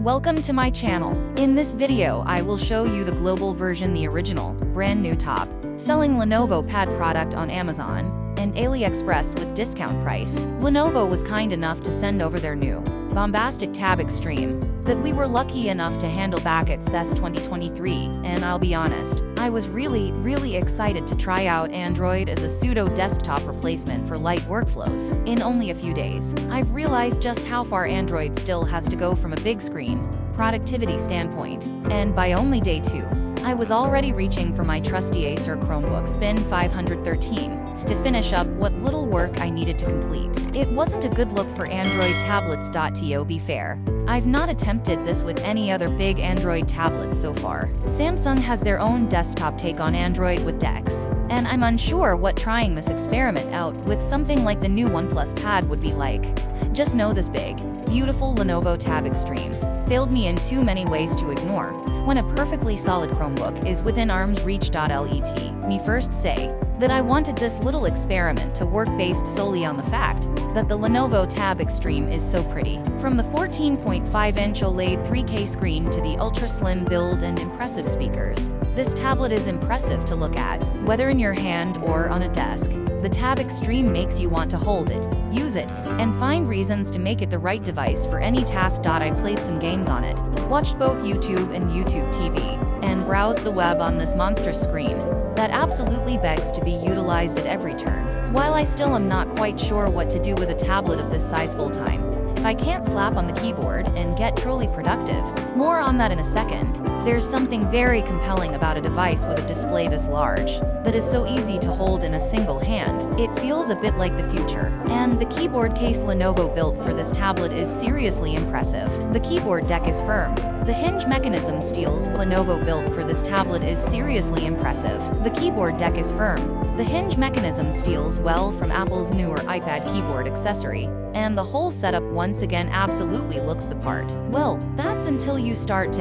Welcome to my channel. In this video, I will show you the global version, the original, brand new top, selling Lenovo Pad product on Amazon and Aliexpress with discount price. Lenovo was kind enough to send over their new, bombastic Tab Extreme that we were lucky enough to handle back at CES 2023, and I'll be honest, I was really excited to try out Android as a pseudo desktop replacement for light workflows. In only a few days, I've realized just how far Android still has to go from a big screen, productivity standpoint, and by only day 2, I was already reaching for my trusty Acer Chromebook Spin 513 to finish up what little work I needed to complete. It wasn't a good look for Android tablets. To be fair, I've not attempted this with any other big Android tablets so far. Samsung has their own desktop take on Android with DeX, and I'm unsure what trying this experiment out with something like the new OnePlus Pad would be like. Just know this big, beautiful Lenovo Tab Extreme failed me in too many ways to ignore when a perfectly solid Chromebook is within arm's reach. Let me first say that I wanted this little experiment to work based solely on the fact that the Lenovo Tab Extreme is so pretty. From the 14.5-inch OLED 3K screen to the ultra-slim build and impressive speakers, this tablet is impressive to look at, whether in your hand or on a desk. The Tab Extreme makes you want to hold it, use it, and find reasons to make it the right device for any task. I played some games on it, watched both YouTube and YouTube TV, and browsed the web on this monstrous screen that absolutely begs to be utilized at every turn. While I still am not quite sure what to do with a tablet of this size full-time, if I can't slap on the keyboard and get truly productive, more on that in a second, there's something very compelling about a device with a display this large, that is so easy to hold in a single hand. It feels a bit like the future, and the keyboard case Lenovo built for this tablet is seriously impressive. The keyboard deck is firm. The hinge mechanism steels Lenovo built for this tablet is seriously impressive. The keyboard deck is firm. The hinge mechanism steals well from Apple's newer iPad keyboard accessory, and the whole setup once again absolutely looks the part. Well, that's until you start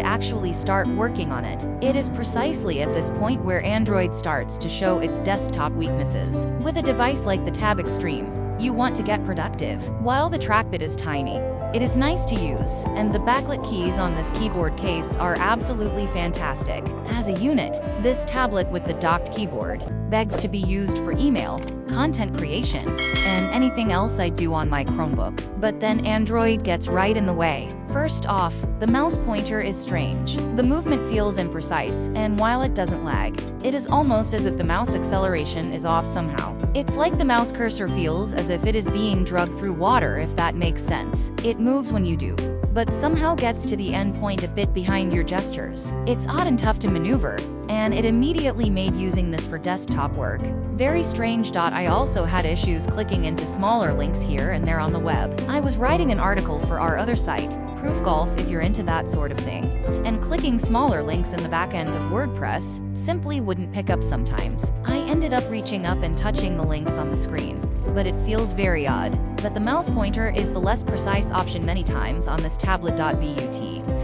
working on it. It is precisely at this point where Android starts to show its desktop weaknesses. With a device like the Tab Extreme, you want to get productive. While the trackpad is tiny, it is nice to use, and the backlit keys on this keyboard case are absolutely fantastic. As a unit, this tablet with the docked keyboard begs to be used for email, content creation, and anything else I do on my Chromebook. But then Android gets right in the way. First off, the mouse pointer is strange. The movement feels imprecise, and while it doesn't lag, it is almost as if the mouse acceleration is off somehow. It's like the mouse cursor feels as if it is being drugged through water, if that makes sense. It moves when you do, but somehow gets to the end point a bit behind your gestures. It's odd and tough to maneuver, and it immediately made using this for desktop work very strange. I also had issues clicking into smaller links here and there on the web. I was writing an article for our other site, Proof Golf, if you're into that sort of thing, and clicking smaller links in the back end of WordPress simply wouldn't pick up sometimes. I ended up reaching up and touching the links on the screen, but it feels very odd that the mouse pointer is the less precise option many times on this tablet.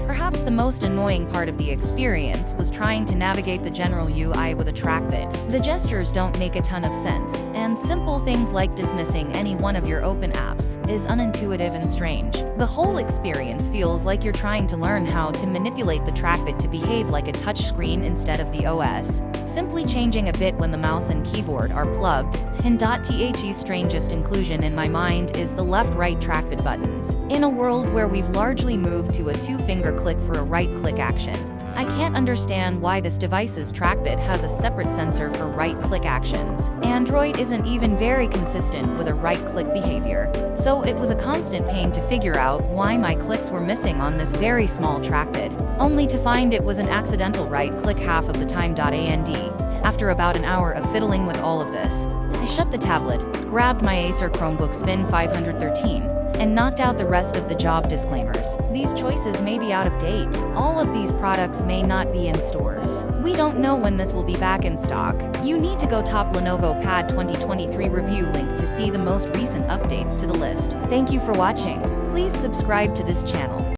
Perhaps the most annoying part of the experience was trying to navigate the general UI with a trackpad. The gestures don't make a ton of sense, and simple things like dismissing any one of your open apps is unintuitive and strange. The whole experience feels like you're trying to learn how to manipulate the trackpad to behave like a touchscreen instead of the OS, simply changing a bit when the mouse and keyboard are plugged in. The strangest inclusion in my mind is the left-right trackpad buttons. In a world where we've largely moved to a two-finger click for a right-click action, I can't understand why this device's trackpad has a separate sensor for right-click actions. Android isn't even very consistent with a right-click behavior, so it was a constant pain to figure out why my clicks were missing on this very small trackpad, only to find it was an accidental right-click half of the time. After about an hour of fiddling with all of this, I shut the tablet, grabbed my Acer Chromebook Spin 513, and knocked out the rest of the job disclaimers. These choices may be out of date. All of these products may not be in stores. We don't know when this will be back in stock. You need to go top Lenovo Pad 2023 review link to see the most recent updates to the list. Thank you for watching. Please subscribe to this channel.